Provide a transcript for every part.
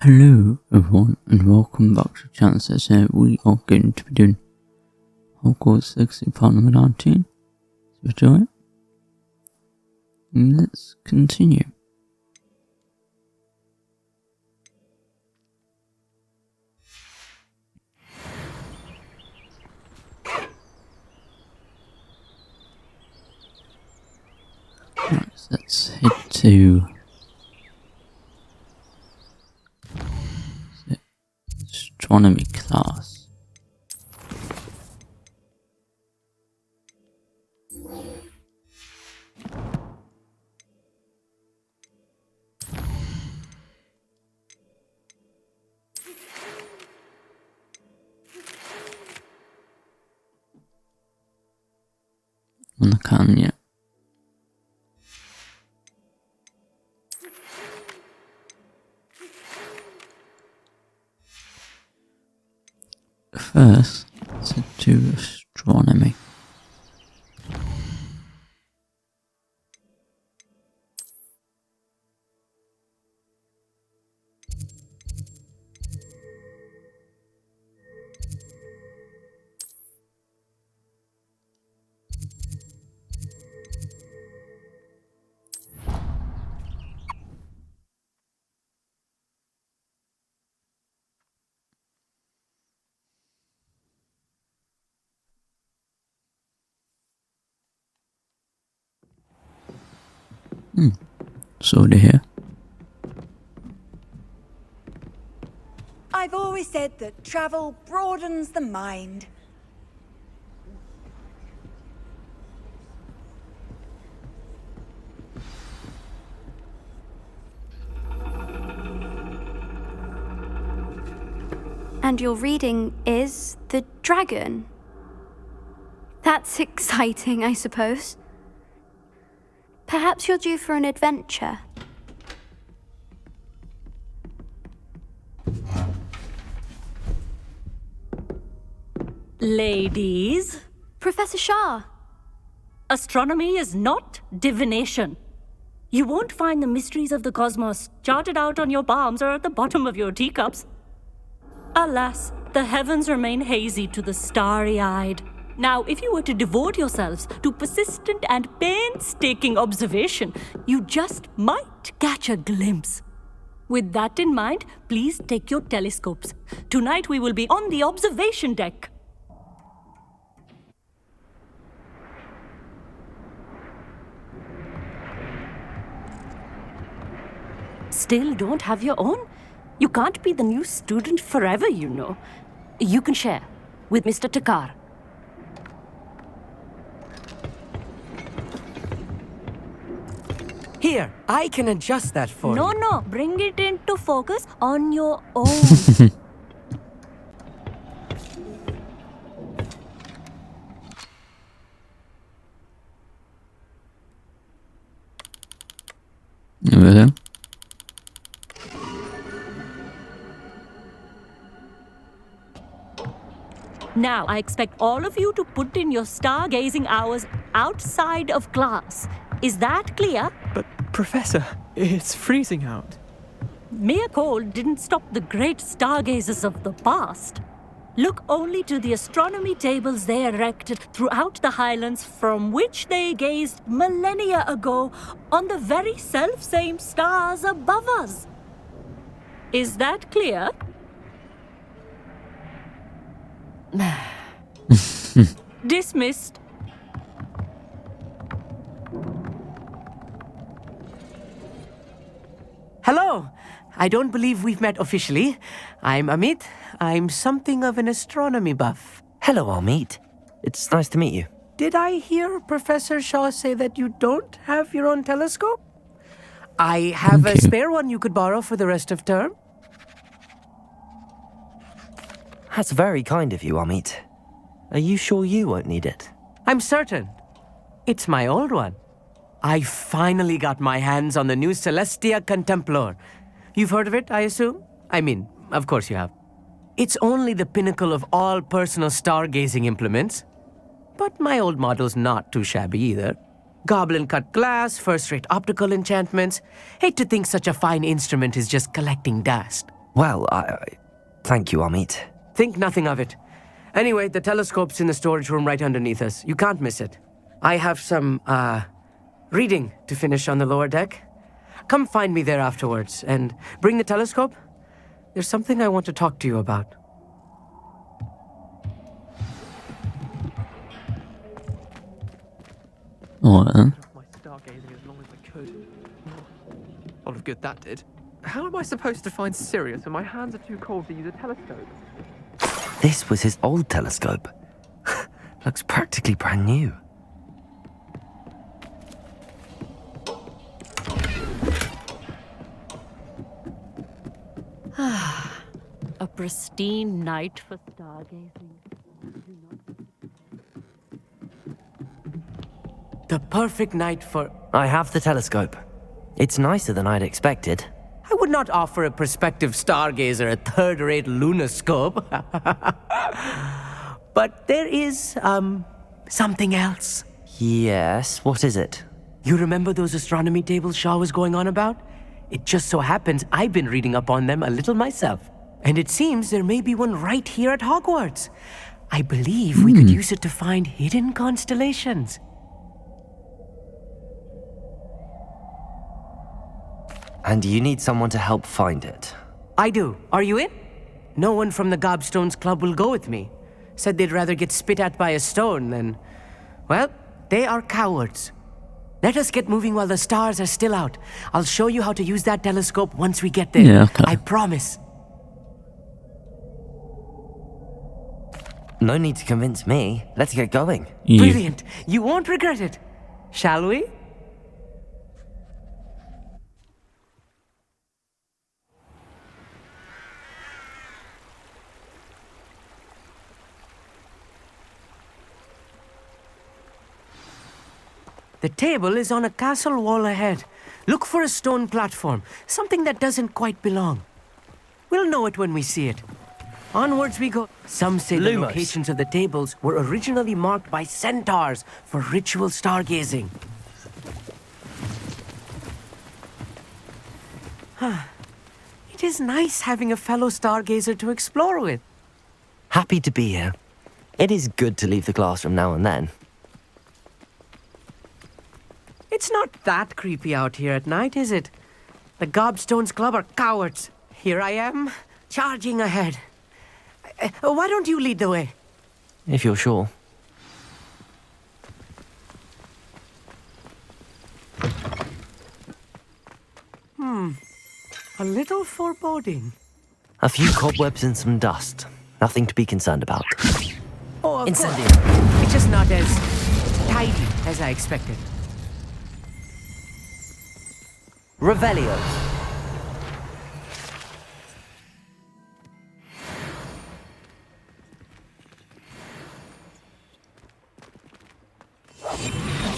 Hello everyone and welcome back to Chances. We are going to be doing Hogwarts Legacy part number 19. So do it. And let's continue. Right, so let's head to astronomy class. And I can yet. First, let's head to astronomy. Sorta here. I've always said that travel broadens the mind. And your reading is The Dragon. That's exciting, I suppose. Perhaps you're due for an adventure. Ladies, Professor Shah. astronomy is not divination. You won't find the mysteries of the cosmos charted out on your palms or at the bottom of your teacups. Alas, the heavens remain hazy to the starry-eyed. Now, if you were to devote yourselves to persistent and painstaking observation, you just might catch a glimpse. With that in mind, please take your telescopes. Tonight we will be on the observation deck. Still don't have your own? You can't be the new student forever, you know. You can share with Mr. Takar. Here, I can adjust that for you. No, bring it into focus on your own. Over there. Now, I expect all of you to put in your stargazing hours outside of class. Is that clear? But, Professor, it's freezing out. Mere cold didn't stop the great stargazers of the past. Look only to the astronomy tables they erected throughout the highlands from which they gazed millennia ago on the very self-same stars above us. Is that clear? Dismissed. Hello! I don't believe we've met officially. I'm Amit. I'm something of an astronomy buff. Hello, Amit. It's nice to meet you. Did I hear Professor Shaw say that you don't have your own telescope? I have a spare one you could borrow for the rest of term. That's very kind of you, Amit. Are you sure you won't need it? I'm certain. It's my old one. I finally got my hands on the new Celestia Contemplar. You've heard of it, I assume? I mean, of course you have. It's only the pinnacle of all personal stargazing implements. But my old model's not too shabby either. Goblin-cut glass, first-rate optical enchantments. Hate to think such a fine instrument is just collecting dust. Well, thank you, Amit. Think nothing of it. Anyway, the telescope's in the storage room right underneath us. You can't miss it. I have some, reading to finish on the lower deck. Come find me there afterwards, and bring the telescope. There's something I want to talk to you about. Alright then. My stargazing as long as I could. A lot of good that did. How am I supposed to find Sirius when my hands are too cold to use a telescope? This was his old telescope. Looks practically brand new. A pristine night for stargazing. The perfect night for... I have the telescope. It's nicer than I'd expected. I would not offer a prospective stargazer a third-rate lunoscope. But there is, something else. Yes, what is it? You remember those astronomy tables Shaw was going on about? It just so happens I've been reading up on them a little myself. And it seems there may be one right here at Hogwarts. I believe we could use it to find hidden constellations. And you need someone to help find it. I do. Are you in? No one from the Gobstones Club will go with me. Said they'd rather get spit at by a stone than... Well, they are cowards. Let us get moving while the stars are still out. I'll show you how to use that telescope once we get there. Yeah, okay. I promise. No need to convince me. Let's get going. Brilliant. You won't regret it. Shall we? The table is on a castle wall ahead. Look for a stone platform, something that doesn't quite belong. We'll know it when we see it. Onwards we go. Some say the Lumos. locations of the tables were originally marked by centaurs for ritual stargazing. It is nice having a fellow stargazer to explore with. Happy to be here. It is good to leave the classroom now and then. It's not that creepy out here at night, is it? The Gobstones Club are cowards. Here I am, charging ahead. Why don't you lead the way? If you're sure. A little foreboding. A few cobwebs and some dust. Nothing to be concerned about. Oh, of course. Incendio. It's just not as tidy as I expected. Revelio.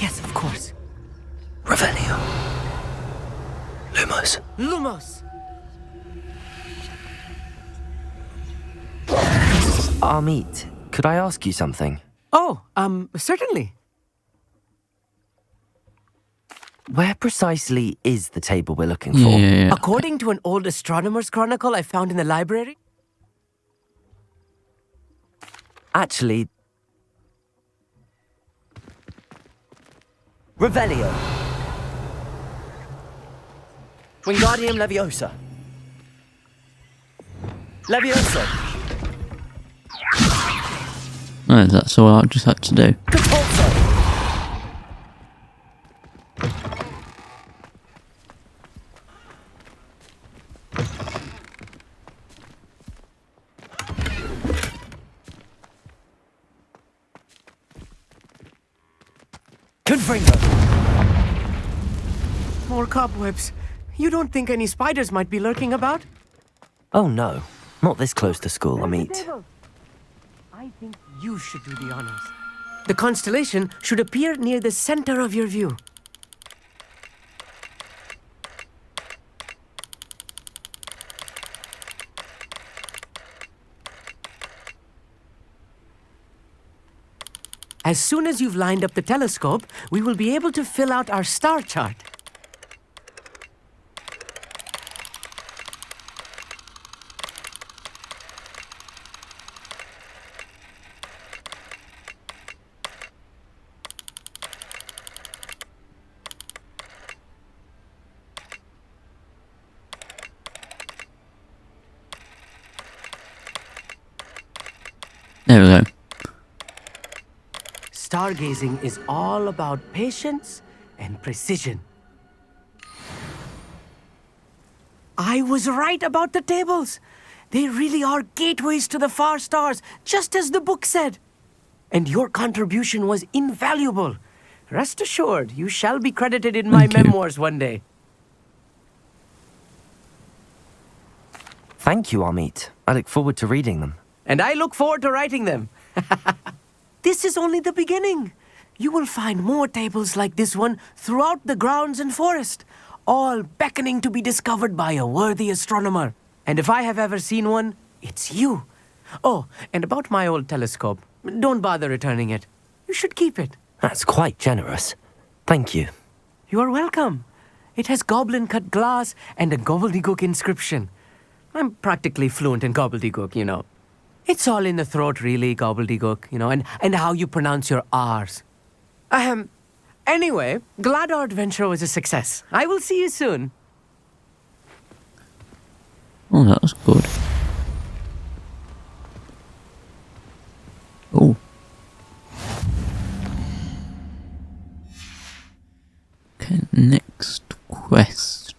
Yes, of course. Revelio. Lumos. Lumos! Amit, could I ask you something? Oh, certainly. Where precisely is the table we're looking for? Yeah. According to an old astronomer's chronicle I found in the library, Actually... Revelio. Wingardium Leviosa. Leviosa. No, that's all I just had to do. Capozzo. Confringo. more cobwebs. You don't think any spiders might be lurking about? Oh no, not this close to school, Amit. I think you should do the honors. The constellation should appear near the center of your view. As soon as you've lined up the telescope, we will be able to fill out our star chart. Stargazing is all about patience and precision. I was right about the tables. They really are gateways to the far stars, just as the book said. And your contribution was invaluable. Rest assured, you shall be credited in my Thank you. memoirs one day. Thank you, Amit. I look forward to reading them. And I look forward to writing them. This is only the beginning. You will find more tables like this one throughout the grounds and forest, all beckoning to be discovered by a worthy astronomer. And if I have ever seen one, it's you. Oh, and about my old telescope, don't bother returning it. You should keep it. That's quite generous. Thank you. You are welcome. It has goblin-cut glass and a gobbledygook inscription. I'm practically fluent in gobbledygook, you know. It's all in the throat, really, gobbledygook, you know, and how you pronounce your R's. Anyway, glad our adventure was a success. I will see you soon. Oh, that was good. Oh. Okay, next quest.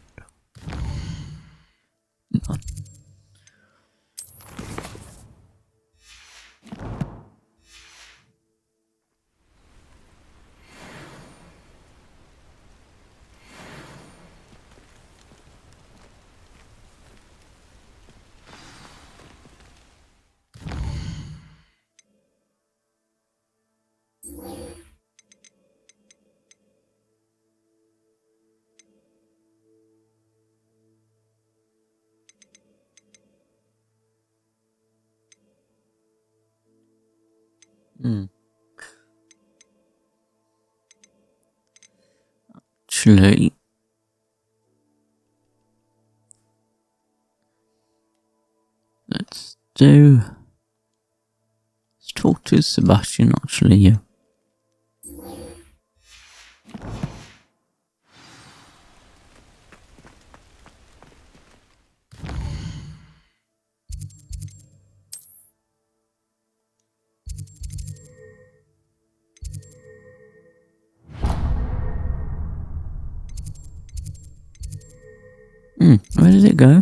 None. Actually, let's talk to Sebastian, actually, yeah. Where did it go?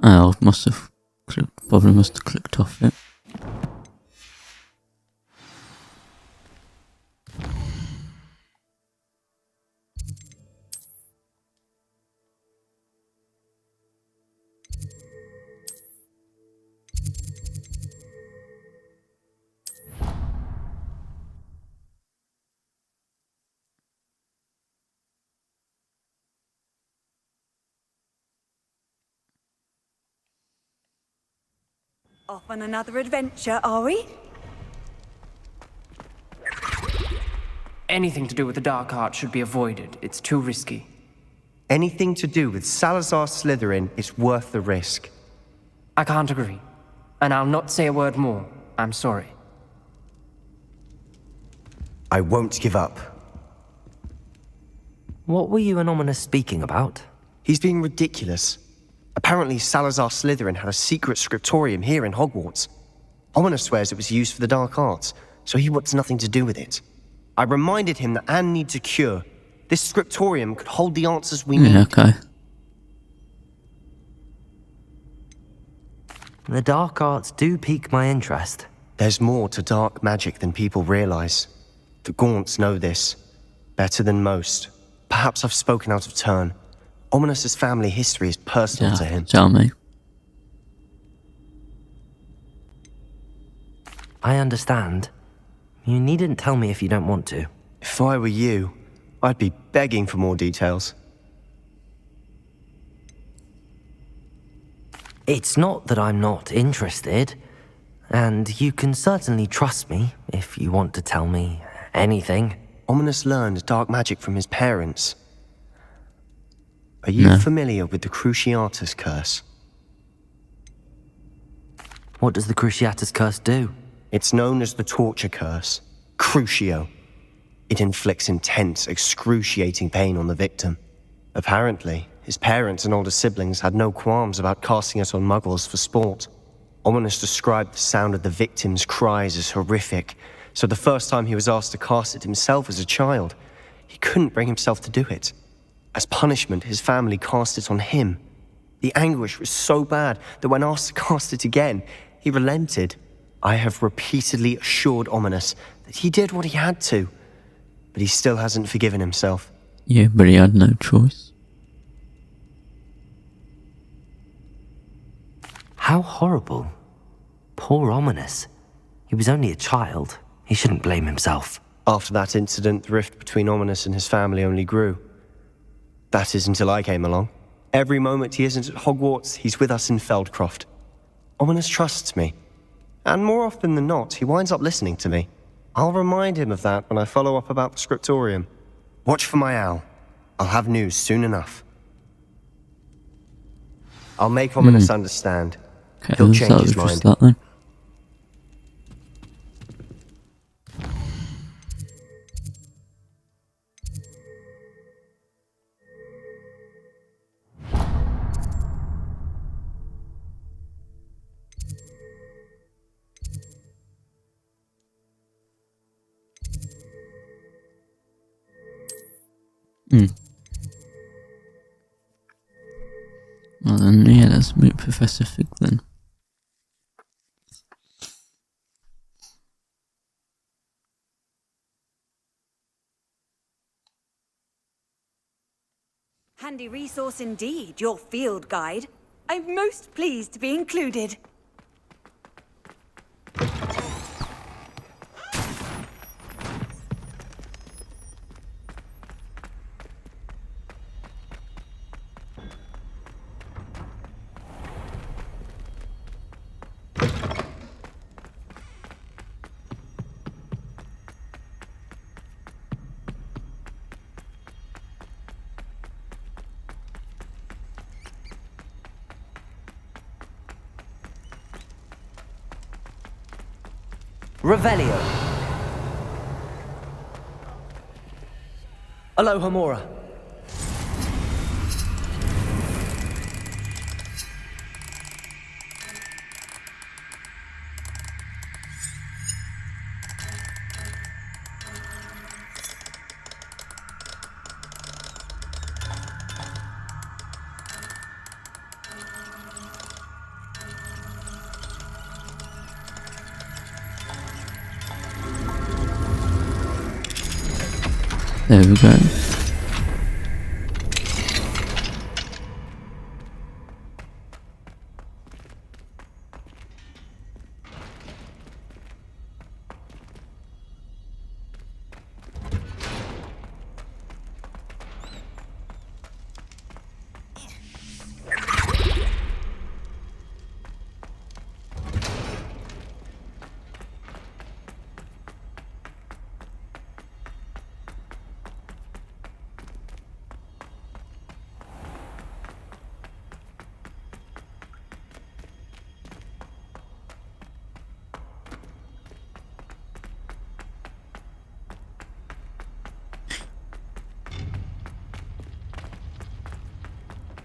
Oh, probably must have clicked off it. Off on another adventure, are we? Anything to do with the dark art should be avoided. It's too risky. Anything to do with Salazar Slytherin is worth the risk. I can't agree. And I'll not say a word more. I'm sorry. I won't give up. What were you and Ominous speaking about? He's being ridiculous. Apparently, Salazar Slytherin had a secret scriptorium here in Hogwarts. Ominous swears it was used for the dark arts, so he wants nothing to do with it. I reminded him that Anne needs a cure. This scriptorium could hold the answers we need. Yeah, okay. The dark arts do pique my interest. There's more to dark magic than people realize. The Gaunts know this. Better than most. Perhaps I've spoken out of turn. Ominous's family history is personal to him. Tell me. I understand. You needn't tell me if you don't want to. If I were you, I'd be begging for more details. It's not that I'm not interested. And you can certainly trust me if you want to tell me anything. Ominous learned dark magic from his parents. Are you familiar with the Cruciatus Curse? What does the Cruciatus Curse do? It's known as the Torture Curse. Crucio. It inflicts intense, excruciating pain on the victim. Apparently, his parents and older siblings had no qualms about casting it on muggles for sport. Ominous described the sound of the victim's cries as horrific, so the first time he was asked to cast it himself as a child, he couldn't bring himself to do it. As punishment, his family cast it on him. The anguish was so bad that when asked to cast it again, he relented. I have repeatedly assured Ominous that he did what he had to, but he still hasn't forgiven himself. Yeah, but he had no choice. How horrible. Poor Ominous. He was only a child. He shouldn't blame himself. After that incident, the rift between Ominous and his family only grew. That is until I came along. Every moment he isn't at Hogwarts, he's with us in Feldcroft. Ominous trusts me. And more often than not, he winds up listening to me. I'll remind him of that when I follow up about the scriptorium. Watch for my owl. I'll have news soon enough. I'll make Ominous understand. Okay, He'll so change that his was just mind. that then. Well then, yeah, let's meet Professor Fig then. Handy resource indeed, your field guide. I'm most pleased to be included. Revelio. Alohomora. There we go.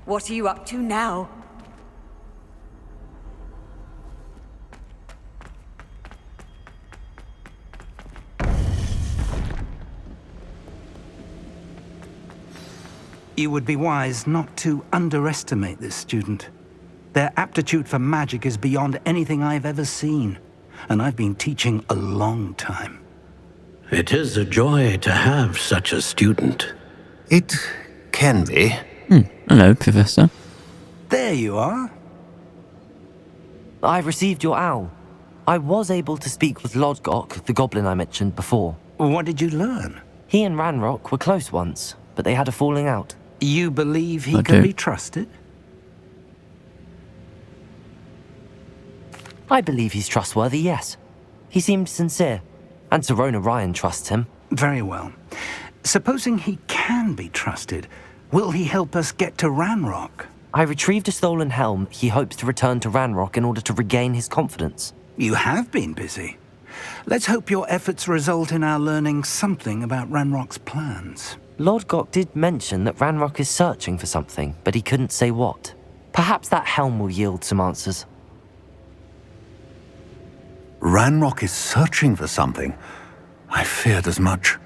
What are you up to now? You would be wise not to underestimate this student. Their aptitude for magic is beyond anything I've ever seen, and I've been teaching a long time. It is a joy to have such a student. It can be. Hello, Professor. There you are. I received your owl. I was able to speak with Lodgok, the goblin I mentioned before. What did you learn? He and Ranrock were close once, but they had a falling out. You believe he I can do. be trusted? I believe he's trustworthy, yes. He seemed sincere, and Serona Ryan trusts him. Very well. Supposing he can be trusted, will he help us get to Ranrock? I retrieved a stolen helm he hopes to return to Ranrock in order to regain his confidence. You have been busy. Let's hope your efforts result in our learning something about Ranrock's plans. Lodgok did mention that Ranrock is searching for something, but he couldn't say what. Perhaps that helm will yield some answers. Ranrock is searching for something. I feared as much.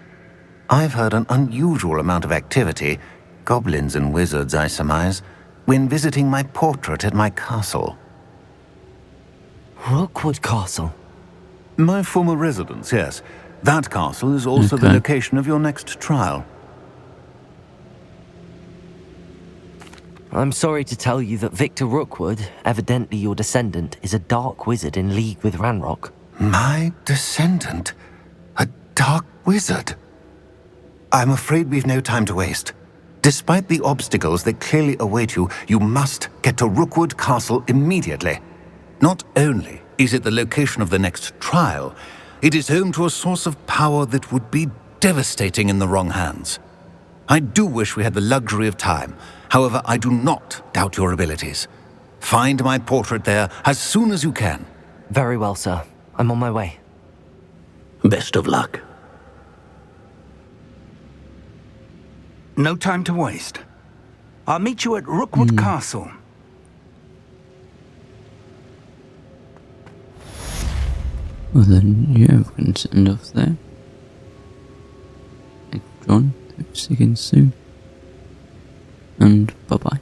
I've heard an unusual amount of activity, goblins and wizards, I surmise, when visiting my portrait at my castle. Rookwood Castle? My former residence, yes. That castle is also the location of your next trial. I'm sorry to tell you that Victor Rookwood, evidently your descendant, is a dark wizard in league with Ranrock. My descendant? A dark wizard? I'm afraid we've no time to waste. Despite the obstacles that clearly await you, you must get to Rookwood Castle immediately. Not only is it the location of the next trial, it is home to a source of power that would be devastating in the wrong hands. I do wish we had the luxury of time. However, I do not doubt your abilities. Find my portrait there as soon as you can. Very well, sir. I'm on my way. Best of luck. No time to waste. I'll meet you at Rookwood Castle. Well then, yeah, we can send off there. Thanks, John. Hope to see you again soon. And bye-bye.